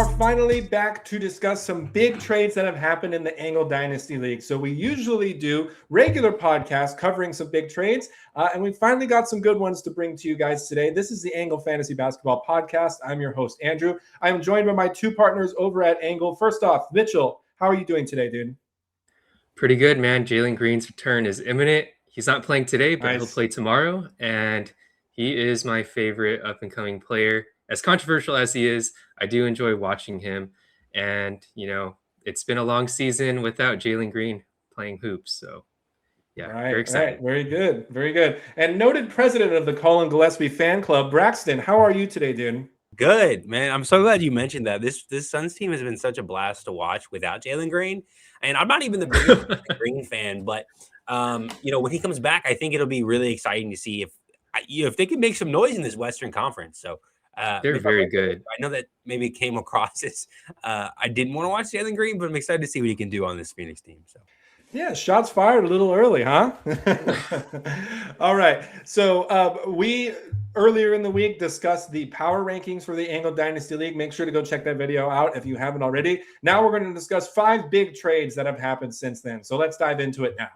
are finally back to discuss some big trades that have happened in the Angle Dynasty League. So we usually do regular podcasts covering some big trades, and we finally got some good ones to bring to you guys today. This is the Angle Fantasy Basketball Podcast. I'm your host, Andrew. I am joined by my two partners over at Angle. First off, Mitchell, how are you doing today, dude? Pretty good, man. Jalen Green's return is imminent. He's not playing today, but he'll Nice. play tomorrow, and he is my favorite up-and-coming player. As controversial as he is, I do enjoy watching him, and, it's been a long season without Jalen Green playing hoops, so, yeah, very excited. Right. Very good. Very good. And noted president of the Colin Gillespie fan club, Braxton, how are you today, dude? Good, man. I'm so glad you mentioned that. This Suns team has been such a blast to watch without Jalen Green. And I'm not even the biggest Green fan, but when he comes back, I think it'll be really exciting to see if they can make some noise in this Western Conference. So they're very good. I know that maybe it came across as I didn't want to watch Jalen Green, but I'm excited to see what he can do on this Phoenix team. So. Yeah, shots fired a little early, huh? All right. So we earlier in the week discussed the power rankings for the Angle Dynasty League. Make sure to go check that video out if you haven't already. Now we're going to discuss 5 big trades that have happened since then. So let's dive into it now.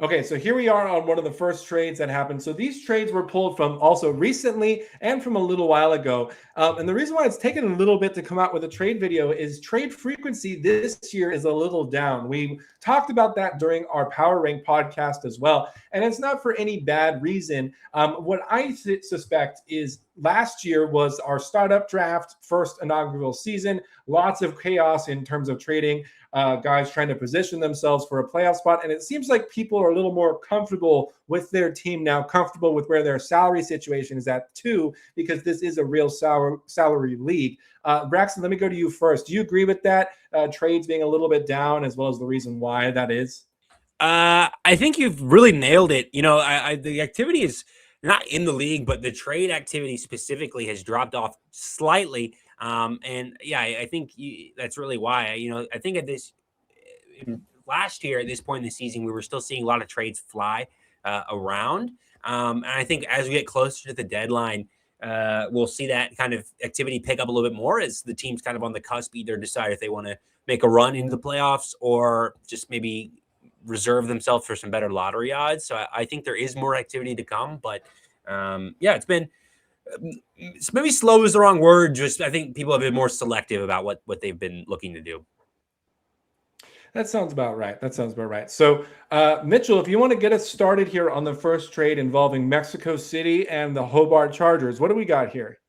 Okay, so here we are on one of the first trades that happened. So these trades were pulled from also recently and from a little while ago. And the reason why it's taken a little bit to come out with a trade video is trade frequency this year is a little down. We talked about that during our Power Rank podcast as well. And it's not for any bad reason. What I suspect is last year was our startup draft, first inaugural season, lots of chaos in terms of trading. Guys trying to position themselves for a playoff spot. And it seems like people are a little more comfortable with their team now, comfortable with where their salary situation is at too, because this is a real salary league. Braxton, let me go to you first. Do you agree with that? Trades being a little bit down, as well as the reason why that is? I think you've really nailed it. The activity is not in the league, but the trade activity specifically has dropped off slightly. And yeah, I think that's really why. I think last year at this point in the season, we were still seeing a lot of trades fly around. And I think as we get closer to the deadline, we'll see that kind of activity pick up a little bit more as the teams kind of on the cusp either decide if they want to make a run into the playoffs or just maybe reserve themselves for some better lottery odds. So I think there is more activity to come, but it's been maybe slow is the wrong word. Just I think people have been more selective about what they've been looking to do. That sounds about right. So, Mitchell, if you want to get us started here on the first trade involving Mexico City and the Hobart Chargers, what do we got here?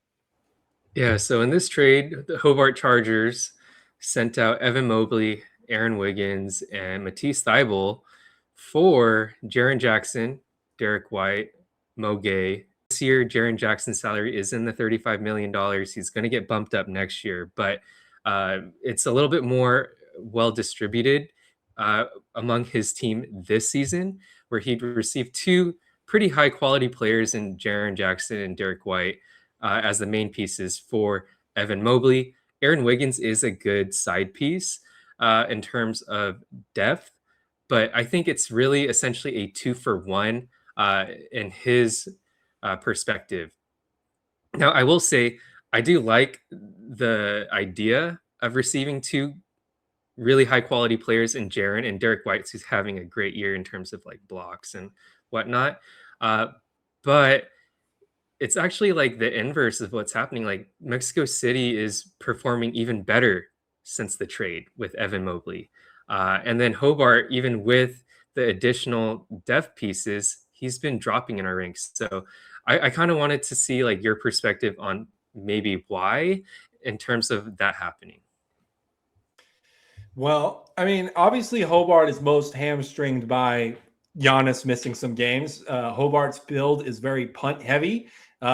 Yeah, so in this trade, the Hobart Chargers sent out Evan Mobley, Aaron Wiggins, and Matisse Thybulle for Jaren Jackson, Derek White, Mo Gay. This year, Jaren Jackson's salary is in the $35 million. He's going to get bumped up next year, but it's a little bit more well distributed among his team this season, where he'd received 2 pretty high quality players in Jaren Jackson and Derek White as the main pieces for Evan Mobley. Aaron Wiggins is a good side piece in terms of depth, but I think it's really essentially a 2-for-1 in his perspective. Now, I will say I do like the idea of receiving 2 really high quality players in Jaren and Derek White, who's having a great year in terms of like blocks and whatnot. But it's actually like the inverse of what's happening. Like Mexico City is performing even better since the trade with Evan Mobley. And then Hobart, even with the additional depth pieces, he's been dropping in our ranks. So I kind of wanted to see like your perspective on maybe why in terms of that happening. Well, I mean, obviously Hobart is most hamstringed by Giannis missing some games. Hobart's build is very punt heavy.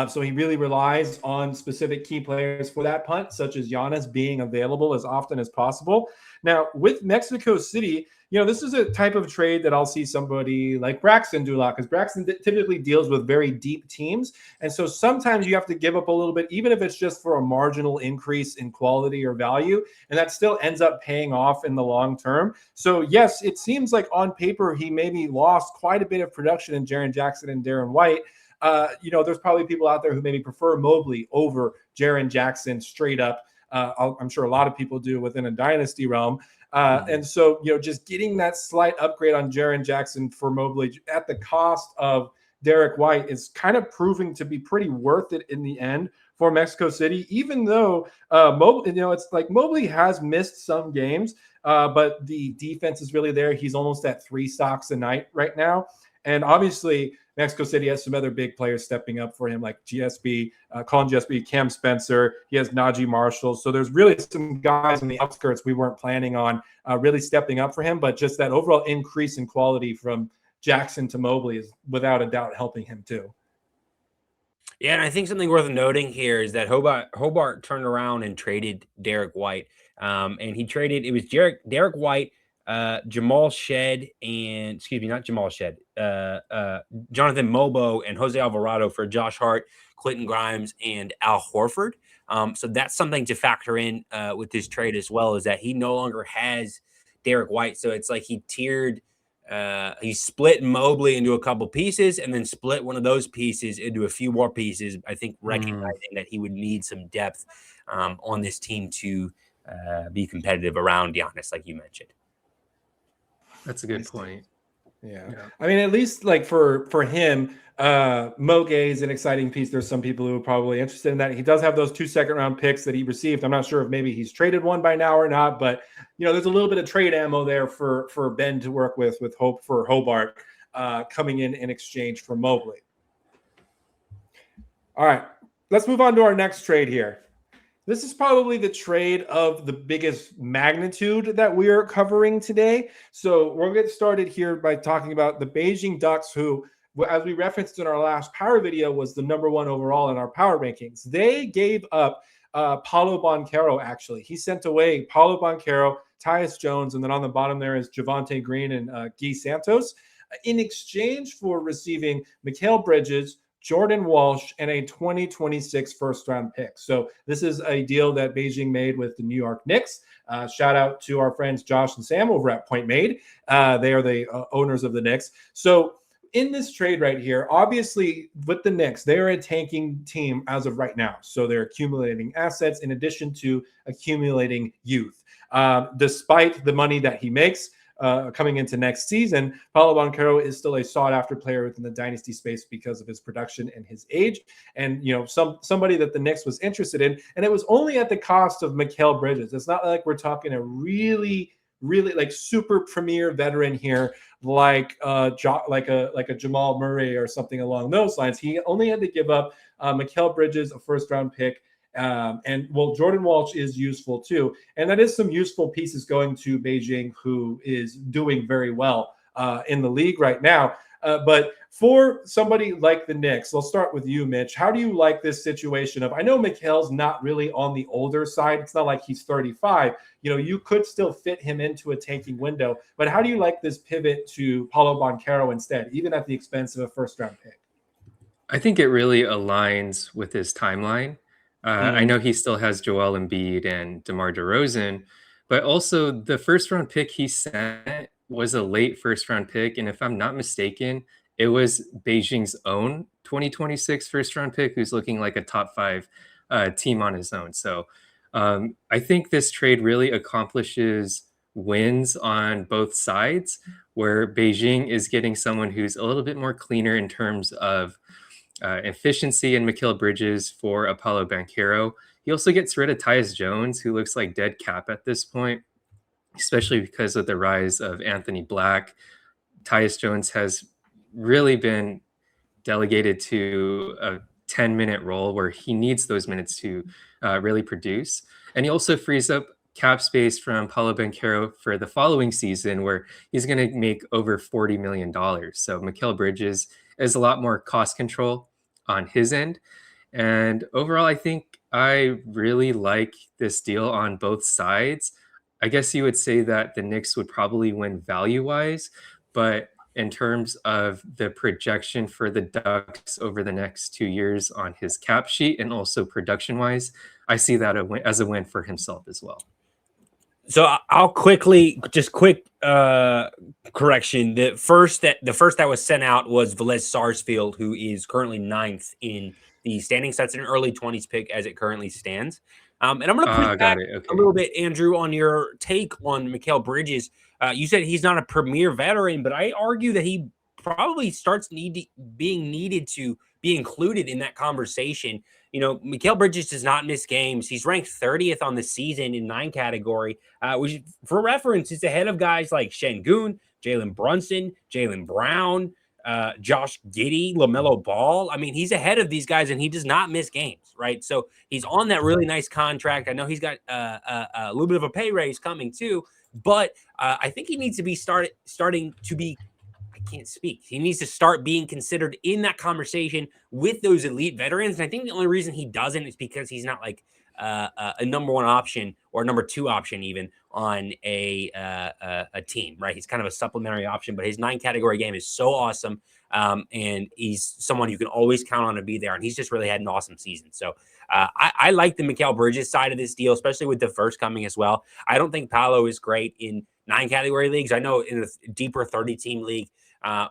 So he really relies on specific key players for that punt, such as Giannis being available as often as possible. Now, with Mexico City, this is a type of trade that I'll see somebody like Braxton do a lot, because Braxton typically deals with very deep teams. And so sometimes you have to give up a little bit, even if it's just for a marginal increase in quality or value. And that still ends up paying off in the long term. So yes, it seems like on paper, he maybe lost quite a bit of production in Jaren Jackson and Darren White. There's probably people out there who maybe prefer Mobley over Jaren Jackson straight up. I'm sure a lot of people do within a dynasty realm. And so, just getting that slight upgrade on Jaren Jackson for Mobley at the cost of Derek White is kind of proving to be pretty worth it in the end for Mexico City, even though Mobley, it's like Mobley has missed some games, but the defense is really there. He's almost at 3 stocks a night right now. And obviously, Mexico City has some other big players stepping up for him, like GSB, Colin GSB, Cam Spencer. He has Najee Marshall. So there's really some guys in the outskirts we weren't planning on really stepping up for him. But just that overall increase in quality from Jackson to Mobley is without a doubt helping him too. Yeah, and I think something worth noting here is that Hobart turned around and traded Derek White. And he traded, it was Derek White, Jamal Shed, and not Jamal Shed, Jonathan Mobo and Jose Alvarado for Josh Hart, Clinton Grimes, and Al Horford. So that's something to factor in with this trade as well, is that he no longer has Derek White. So it's like he split Mobley into a couple pieces and then split one of those pieces into a few more pieces, I think recognizing that he would need some depth on this team to be competitive around Giannis, like you mentioned. That's a good point. Yeah. I mean, at least like for him, Moge is an exciting piece. There's some people who are probably interested in that. He does have those 2 second-round picks that he received. I'm not sure if maybe he's traded one by now or not, but there's a little bit of trade ammo there for Ben to work with Hope for Hobart coming in exchange for Mobley. All right, let's move on to our next trade here. This is probably the trade of the biggest magnitude that we are covering today. So we'll get started here by talking about the Beijing Ducks, who, as we referenced in our last power video, was the number 1 overall in our power rankings. They gave up Paolo Banchero, actually. He sent away Paolo Banchero, Tyus Jones, and then on the bottom there is Javonte Green and Guy Santos, in exchange for receiving Mikal Bridges, Jordan Walsh, and a 2026 first-round pick. So this is a deal that Beijing made with the New York Knicks. Shout out to our friends Josh and Sam over at Point Made. They are the owners of the Knicks. So in this trade right here, obviously with the Knicks, they're a tanking team as of right now. So they're accumulating assets in addition to accumulating youth. Despite the money that he makes, coming into next season, Paolo Banchero is still a sought-after player within the dynasty space because of his production and his age, and somebody that the Knicks was interested in, and it was only at the cost of Mikal Bridges. It's not like we're talking a really like super premier veteran here, like a Jamal Murray or something along those lines. He only had to give up Mikal Bridges, a first-round pick. Jordan Walsh is useful too. And that is some useful pieces going to Beijing, who is doing very well in the league right now. But for somebody like the Knicks, we'll start with you, Mitch. How do you like this situation I know Mikal's not really on the older side. It's not like he's 35. You could still fit him into a tanking window. But how do you like this pivot to Paolo Banchero instead, even at the expense of a first-round pick? I think it really aligns with his timeline. I know he still has Joel Embiid and DeMar DeRozan, but also the first-round pick he sent was a late first-round pick, and if I'm not mistaken, it was Beijing's own 2026 first-round pick, who's looking like a top 5 team on his own. So I think this trade really accomplishes wins on both sides, where Beijing is getting someone who's a little bit more cleaner in terms of efficiency and Mikal Bridges for Paolo Banchero. He also gets rid of Tyus Jones, who looks like dead cap at this point, especially because of the rise of Anthony Black. Tyus Jones has really been delegated to a 10-minute role where he needs those minutes to really produce. And he also frees up cap space from Paolo Banchero for the following season, where he's going to make over $40 million. So Mikal Bridges is a lot more cost control on his end. And overall, I think I really like this deal on both sides. I guess you would say that the Knicks would probably win value-wise, but in terms of the projection for the Ducks over the next 2 years on his cap sheet and also production-wise, I see that as a win for himself as well. So I'll quick correction. The first that was sent out was Velez Sarsfield, who is currently 9th in the standings. That's an early 20s pick as it currently stands. And I'm going to push Got back it. a Okay. little bit, Andrew, on your take on Mikal Bridges. You said he's not a premier veteran, but I argue that he probably starts being needed to be included in that conversation. Mikal Bridges does not miss games. He's ranked 30th on the season in 9 category, which, for reference, is ahead of guys like Şengün, Jalen Brunson, Jalen Brown, Josh Giddey, LaMelo Ball. I mean, he's ahead of these guys, and he does not miss games, right? So he's on that really nice contract. I know he's got a little bit of a pay raise coming too, but I think he needs to be starting to be. I can't speak. He needs to start being considered in that conversation with those elite veterans. And I think the only reason he doesn't is because he's not like a number 1 option or number 2 option even on a team, right? He's kind of a supplementary option, but his 9 category game is so awesome. And he's someone you can always count on to be there. And he's just really had an awesome season. So I like the Mikal Bridges side of this deal, especially with the first coming as well. I don't think Paolo is great in 9 category leagues. I know in a deeper 30-team league,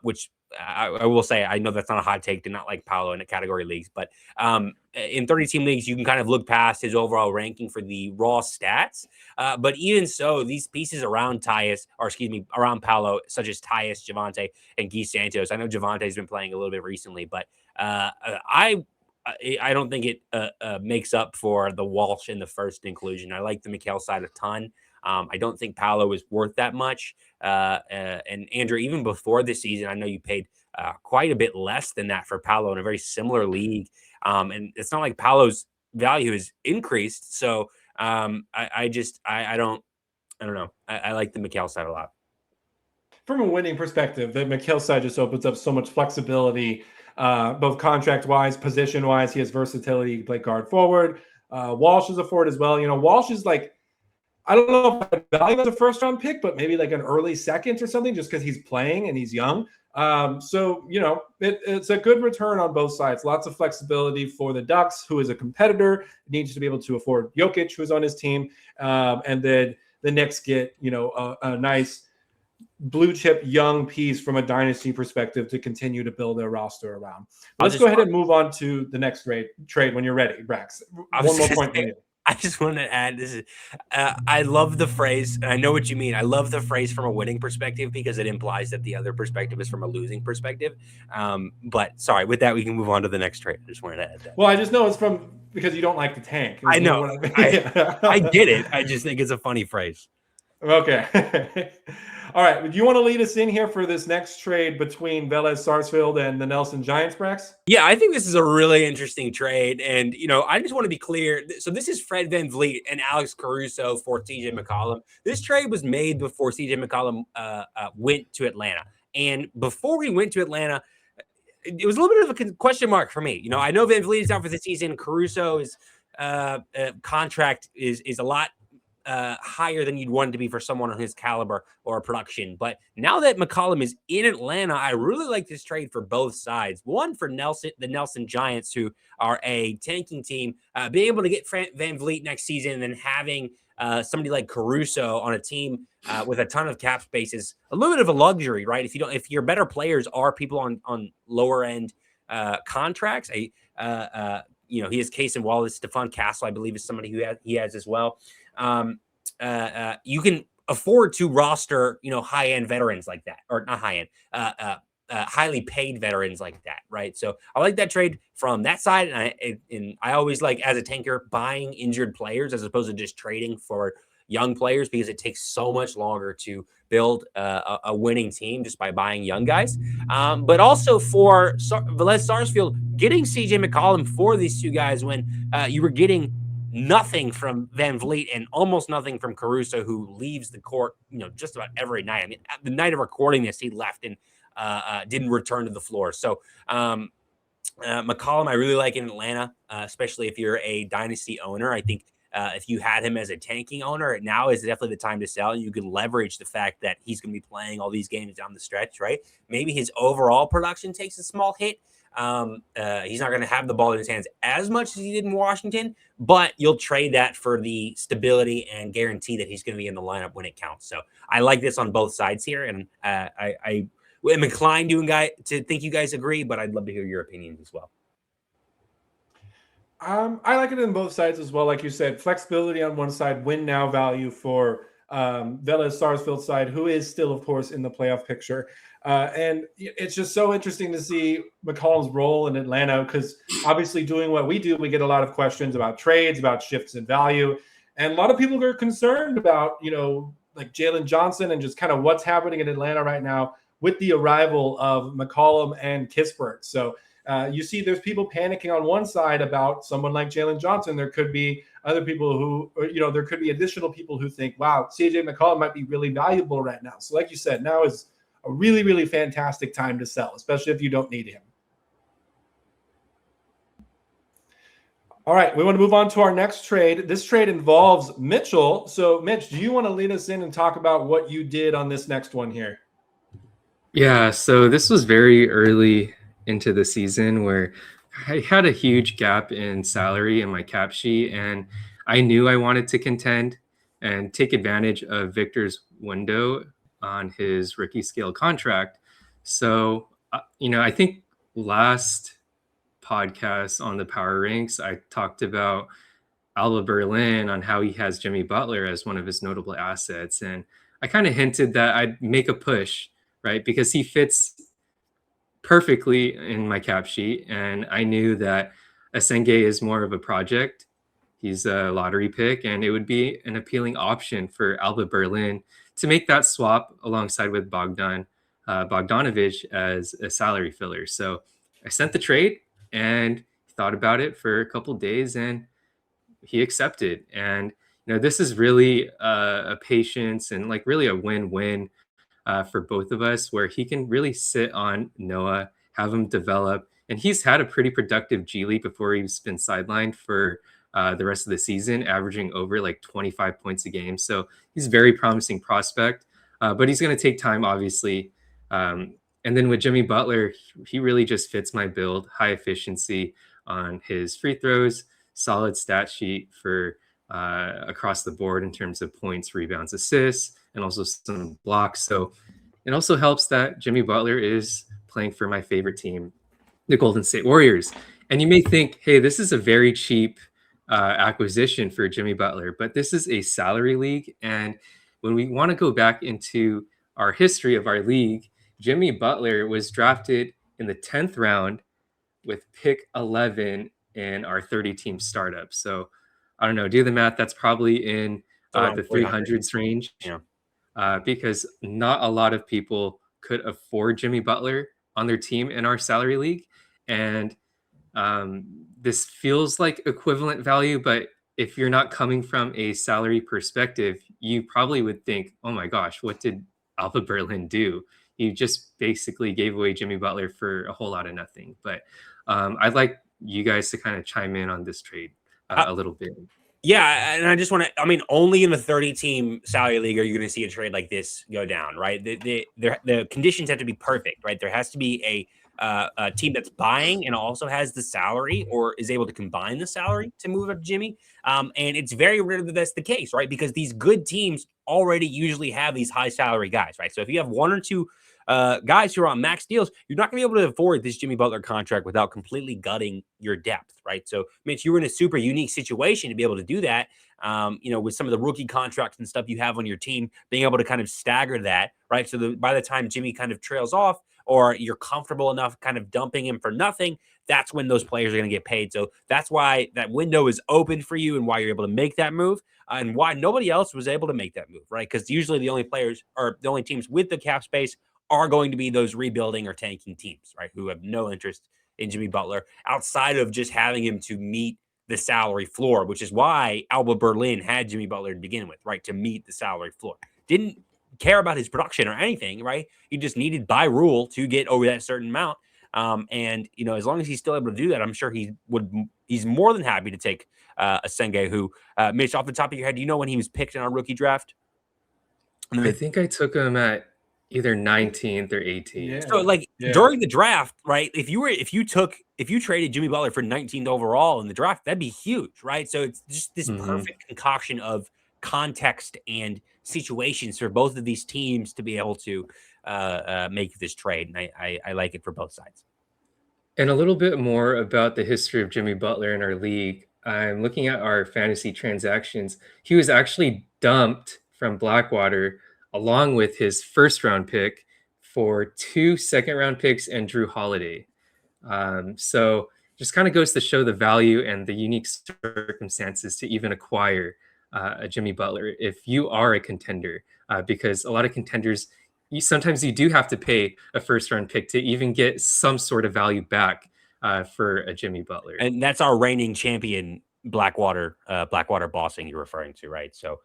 which I will say, I know that's not a hot take to not like Paolo in the category leagues, but in 30-team leagues, you can kind of look past his overall ranking for the raw stats. But even so, these pieces around around Paolo, such as Tyus, Javonte, and Guy Santos. I know Javante's been playing a little bit recently, but I don't think it makes up for the Walsh in the first inclusion. I like the Mikal side a ton. I don't think Paolo is worth that much. And Andrew, even before this season, I know you paid quite a bit less than that for Paolo in a very similar league. And it's not like Paolo's value has increased. So I don't know. I like the Mikal side a lot. From a winning perspective, the Mikal side just opens up so much flexibility, both contract-wise, position-wise. He has versatility. He can play guard forward. Walsh is a forward as well. Walsh is like, I don't know if I value as a first-round pick, but maybe like an early second or something, just because he's playing and he's young. So it's a good return on both sides. Lots of flexibility for the Ducks, who is a competitor, needs to be able to afford Jokic, who's on his team, and then the Knicks get a nice blue chip young piece from a dynasty perspective to continue to build their roster around. Let's go ahead and move on to the next trade when you're ready, Brax. One more point from you. I just want to add this is I love the phrase, and I know what you mean. I love the phrase from a winning perspective because it implies that the other perspective is from a losing perspective. But sorry, with that, we can move on to the next trade. I just wanted to add that. Well, I just know it's because you don't like the tank. I know. I get it. I just think it's a funny phrase. Okay. All right. Do you want to lead us in here for this next trade between Velez Sarsfield and the Nelson Giants, Brax? Yeah, I think this is a really interesting trade. And, I just want to be clear. So this is Fred VanVleet and Alex Caruso for CJ McCollum. This trade was made before CJ McCollum went to Atlanta. And before he went to Atlanta, it was a little bit of a question mark for me. I know VanVleet is out for the season. Caruso's contract is a lot higher than you'd want it to be for someone on his caliber or production. But now that McCollum is in Atlanta, I really like this trade for both sides. One, for the Nelson Giants, who are a tanking team, being able to get VanVleet next season and then having somebody like Caruso on a team with a ton of cap space is a little bit of a luxury, right? If your better players are people on lower end contracts, he has Casey Wallace, Stephon Castle, I believe, is somebody who he has as well. You can afford to roster, high-end veterans like that, or not high-end, highly paid veterans like that, right? So I like that trade from that side, and I always like, as a tanker, buying injured players as opposed to just trading for young players, because it takes so much longer to build a winning team just by buying young guys. But also for Velez Sarsfield, getting CJ McCollum for these two guys when you were getting nothing from VanVleet and almost nothing from Caruso, who leaves the court, just about every night. I mean, at the night of recording this, he left and didn't return to the floor. So McCollum, I really like in Atlanta, especially if you're a dynasty owner. I think if you had him as a tanking owner, now is definitely the time to sell. You can leverage the fact that he's going to be playing all these games down the stretch, right? Maybe his overall production takes a small hit. He's not going to have the ball in his hands as much as he did in Washington, but you'll trade that for the stability and guarantee that he's going to be in the lineup when it counts. So I like this on both sides here, and I am inclined to think you guys agree, but I'd love to hear your opinions as well. I like it in both sides as well. Like you said, flexibility on one side, win now value for Vela Sarsfield side, who is still, of course, in the playoff picture. And it's just so interesting to see McCollum's role in Atlanta because obviously doing what we do, we get a lot of questions about trades, about shifts in value. And a lot of people are concerned about, like Jalen Johnson and just kind of what's happening in Atlanta right now with the arrival of McCollum and Kispert. So you see there's people panicking on one side about someone like Jalen Johnson. There could be other people who, there could be additional people who think, wow, CJ McCollum might be really valuable right now. So like you said, now is a really, really fantastic time to sell, especially if you don't need him. All right, we want to move on to our next trade. This trade involves Mitchell. So, Mitch, do you want to lead us in and talk about what you did on this next one here? Yeah, so this was very early into the season where I had a huge gap in salary in my cap sheet, and I knew I wanted to contend and take advantage of Victor's window on his rookie scale contract. So, I think last podcast on the Power Ranks, I talked about Alba Berlin on how he has Jimmy Butler as one of his notable assets. And I kind of hinted that I'd make a push, right? Because he fits perfectly in my cap sheet. And I knew that Asenge is more of a project. He's a lottery pick, and it would be an appealing option for Alba Berlin to make that swap alongside with Bogdanovich as a salary filler. So I sent the trade and thought about it for a couple of days, and he accepted. And this is really a patience and like really a win-win for both of us, where he can really sit on Noah, have him develop. And he's had a pretty productive G League before he's been sidelined for the rest of the season, averaging over like 25 points a game. So he's a very promising prospect, but he's going to take time, obviously. And then with Jimmy Butler, he really just fits my build, high efficiency on his free throws, solid stat sheet for across the board in terms of points, rebounds, assists, and also some blocks. So it also helps that Jimmy Butler is playing for my favorite team, the Golden State Warriors. And you may think, hey, this is a very cheap acquisition for Jimmy Butler, but this is a salary league. And when we want to go back into our history of our league, Jimmy Butler was drafted in the 10th round with pick 11 in our 30-team startup. So I don't know, do the math. That's probably in the 300s range. Yeah. Because not a lot of people could afford Jimmy Butler on their team in our salary league. And this feels like equivalent value, but if you're not coming from a salary perspective, you probably would think, oh my gosh, what did Alpha Berlin do? You just basically gave away Jimmy Butler for a whole lot of nothing. But I'd like you guys to kind of chime in on this trade a little bit. Yeah, and I just want to, only in the 30-team salary league are you going to see a trade like this go down, right? The conditions have to be perfect, right? There has to be a team that's buying and also has the salary or is able to combine the salary to move up Jimmy. And it's very rare that that's the case, right? Because these good teams already usually have these high salary guys, right? So if you have one or two guys who are on max deals, you're not going to be able to afford this Jimmy Butler contract without completely gutting your depth, right? So, Mitch, you were in a super unique situation to be able to do that, with some of the rookie contracts and stuff you have on your team, being able to kind of stagger that, right? So by the time Jimmy kind of trails off or you're comfortable enough kind of dumping him for nothing, that's when those players are going to get paid. So that's why that window is open for you and why you're able to make that move and why nobody else was able to make that move, right? Because usually the only players or the only teams with the cap space are going to be those rebuilding or tanking teams, right? Who have no interest in Jimmy Butler outside of just having him to meet the salary floor, which is why Alba Berlin had Jimmy Butler to begin with, right? To meet the salary floor. Didn't care about his production or anything, right? He just needed by rule to get over that certain amount. And as long as he's still able to do that, I'm sure he's more than happy to take Asenge, who, Mitch, off the top of your head, do you know when he was picked in our rookie draft? I think I took him at either 19th or 18th. So during the draft, right? If you traded Jimmy Butler for 19th overall in the draft, that'd be huge, right? So it's just this perfect concoction of context and situations for both of these teams to be able to make this trade. And I like it for both sides. And a little bit more about the history of Jimmy Butler in our league. I'm looking at our fantasy transactions. He was actually dumped from Blackwater along with his first round pick for 2 second-round picks and Drew Holiday. So just kind of goes to show the value and the unique circumstances to even acquire a Jimmy Butler if you are a contender, because a lot of contenders, sometimes you do have to pay a first round pick to even get some sort of value back for a Jimmy Butler. And that's our reigning champion, Blackwater bossing you're referring to, right? So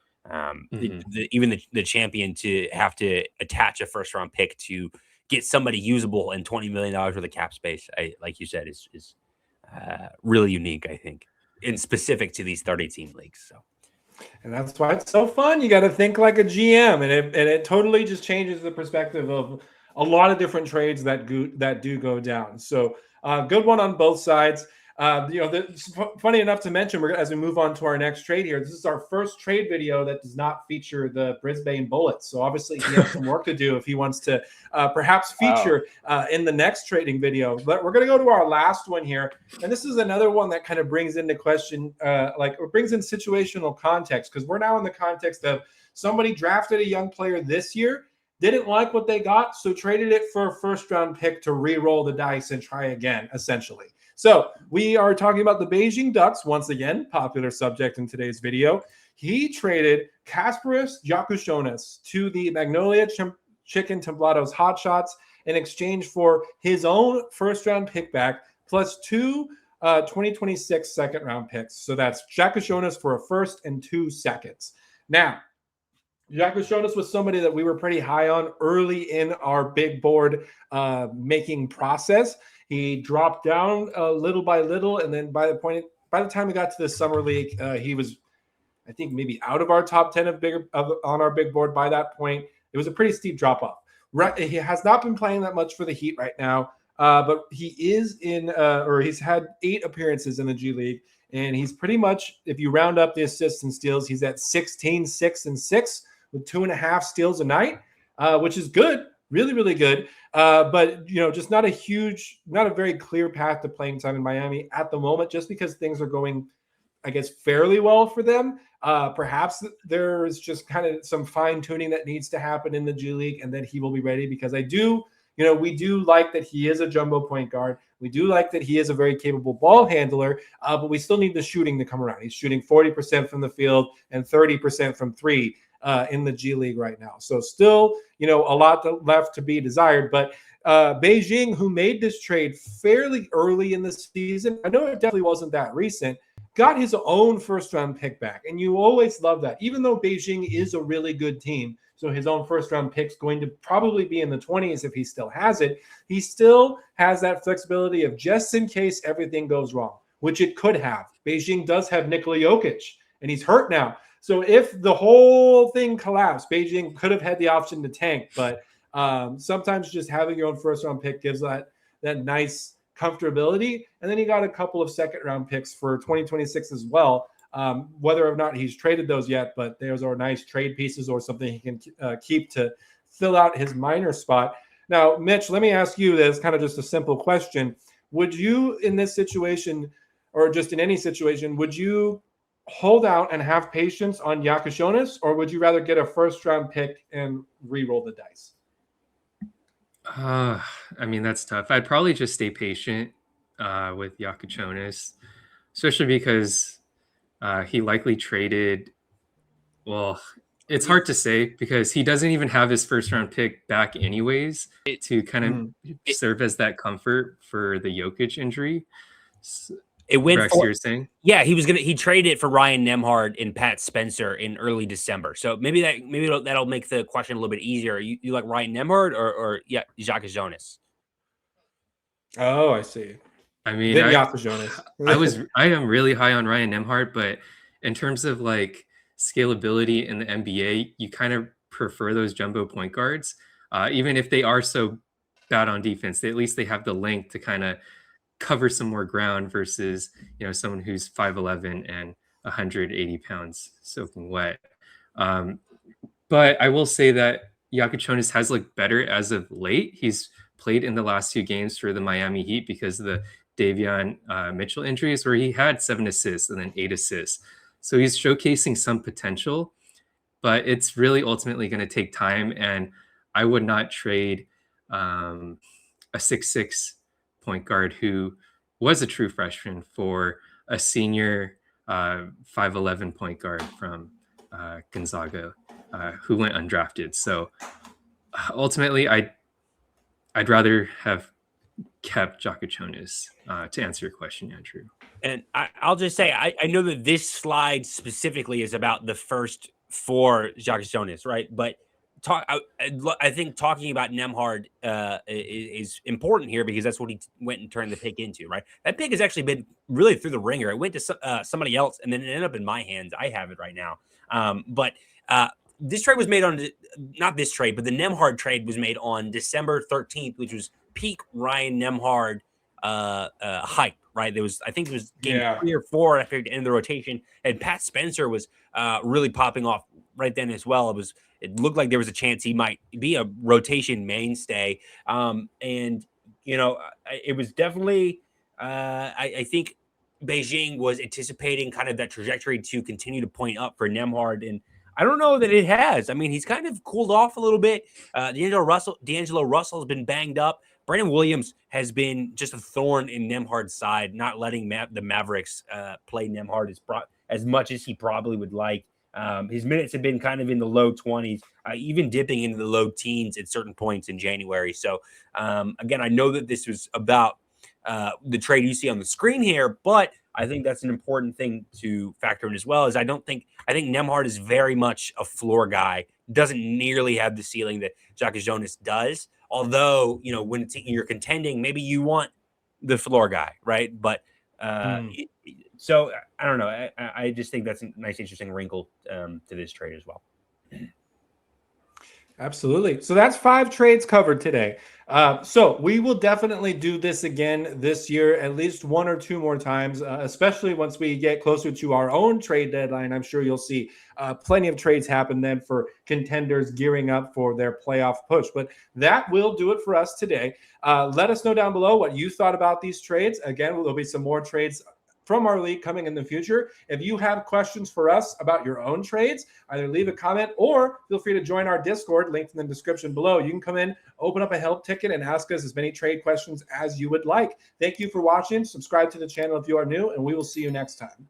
even the champion to have to attach a first round pick to get somebody usable and $20 million worth of cap space, like you said, is really unique, I think, and specific to these 30-team leagues. So. And that's why it's so fun. You got to think like a GM, and it totally just changes the perspective of a lot of different trades that do go down. So good one on both sides. Funny enough to mention, as we move on to our next trade here, this is our first trade video that does not feature the Brisbane Bullets. So obviously he has some work to do if he wants to perhaps feature in the next trading video. But we're going to go to our last one here. And this is another one that kind of brings into question, brings in situational context, because we're now in the context of somebody drafted a young player this year, didn't like what they got, so traded it for a first-round pick to re-roll the dice and try again, essentially. So we are talking about the Beijing Ducks, once again, popular subject in today's video. He traded Kasparis Jakushonis to the Magnolia Chicken Templados Hotshots in exchange for his own first-round pick back plus 2 2026 second-round picks. So that's Jakushonis for a first and 2 seconds. Now, Jakushonis was somebody that we were pretty high on early in our big board making process. He dropped down little by little, and then by the time we got to the summer league, he was, I think, maybe out of our top 10 on our big board by that point. It was a pretty steep drop off. He has not been playing that much for the Heat right now, but he is he's had 8 appearances in the G League, and he's pretty much, if you round up the assists and steals, he's at 16, 6, and 6 with 2.5 steals a night, which is good. Really, really good. But, just not a very clear path to playing time in Miami at the moment, just because things are going, I guess, fairly well for them. Perhaps there's just kind of some fine tuning that needs to happen in the G League, and then he will be ready, because we do like that he is a jumbo point guard. We do like that he is a very capable ball handler, but we still need the shooting to come around. He's shooting 40% from the field and 30% from 3 in the G League right now. So still, a lot left to be desired. But Beijing, who made this trade fairly early in the season, I know it definitely wasn't that recent, got his own first-round pick back. And you always love that. Even though Beijing is a really good team, so his own first-round pick's going to probably be in the 20s if he still has it, he still has that flexibility of just in case everything goes wrong, which it could have. Beijing does have Nikola Jokic, and he's hurt now. So if the whole thing collapsed, Beijing could have had the option to tank. But sometimes just having your own first-round pick gives that nice comfortability. And then he got a couple of second-round picks for 2026 as well. Whether or not he's traded those yet, but those are nice trade pieces or something he can keep to fill out his minor spot. Now, Mitch, let me ask you this, kind of just a simple question. Would you, in this situation, or just in any situation, would you hold out and have patience on Jakushonis, or would you rather get a first-round pick and re-roll the dice? That's tough. I'd probably just stay patient with Jakushonis, especially because he likely traded. Well, it's hard to say because he doesn't even have his first-round pick back anyways to kind of serve as that comfort for the Jokic injury. It went Rex, you're saying? Yeah, he traded it for Ryan Nembhard and Pat Spencer in early December. So maybe that'll make the question a little bit easier. You like Ryan Nembhard or Jakushonis? Oh, I see. I am really high on Ryan Nembhard, but in terms of like scalability in the NBA, you kind of prefer those jumbo point guards, even if they are so bad on defense. At least they have the length to kind of cover some more ground versus someone who's 5'11" and 180 pounds soaking wet. But I will say that Jakushonis has looked better as of late. He's played in the last 2 games for the Miami Heat because of the Davion Mitchell injuries, where he had 7 assists and then 8 assists. So he's showcasing some potential, but it's really ultimately going to take time. And I would not trade a 6'6" point guard who was a true freshman for a senior 5'11" point guard from Gonzaga who went undrafted. So ultimately, I'd rather have kept Jakachonis to answer your question, Andrew. And I'll just say, I know that this slide specifically is about the first 4 Jakachonis, right? But I think talking about Nembhard is important here because that's what he went and turned the pick into, right? That pick has actually been really through the ringer. It went to somebody else, and then it ended up in my hands. I have it right now. But this trade was made on, not this trade, but the Nembhard trade was made on December 13th, which was peak Ryan Nembhard hype, right? I think it was game 3 or 4 after the end of the rotation, and Pat Spencer was really popping off right then as well. It looked like there was a chance he might be a rotation mainstay. And, you know, it was definitely, I think Beijing was anticipating kind of that trajectory to continue to point up for Nembhard. And I don't know that it has. I mean, he's kind of cooled off a little bit. D'Angelo Russell has been banged up. Brandon Williams has been just a thorn in Nembhard's side, not letting the Mavericks play Nembhard as much as he probably would like. His minutes have been kind of in the low 20s, even dipping into the low teens at certain points in January. So, again, I know that this was about the trade you see on the screen here, but I think that's an important thing to factor in as well. I think Nembhard is very much a floor guy, doesn't nearly have the ceiling that Jakachonis does. Although, you know, when you're contending, maybe you want the floor guy, right? But so I don't know. I just think that's a nice, interesting wrinkle to this trade as well. Absolutely. So that's 5 trades covered today. So we will definitely do this again this year, at least 1 or 2 more times, especially once we get closer to our own trade deadline. I'm sure you'll see plenty of trades happen then for contenders gearing up for their playoff push. But that will do it for us today. Let us know down below what you thought about these trades. Again, there'll be some more trades from our league coming in the future. If you have questions for us about your own trades, either leave a comment or feel free to join our Discord, linked in the description below. You can come in, open up a help ticket, and ask us as many trade questions as you would like. Thank you for watching. Subscribe to the channel if you are new, and we will see you next time.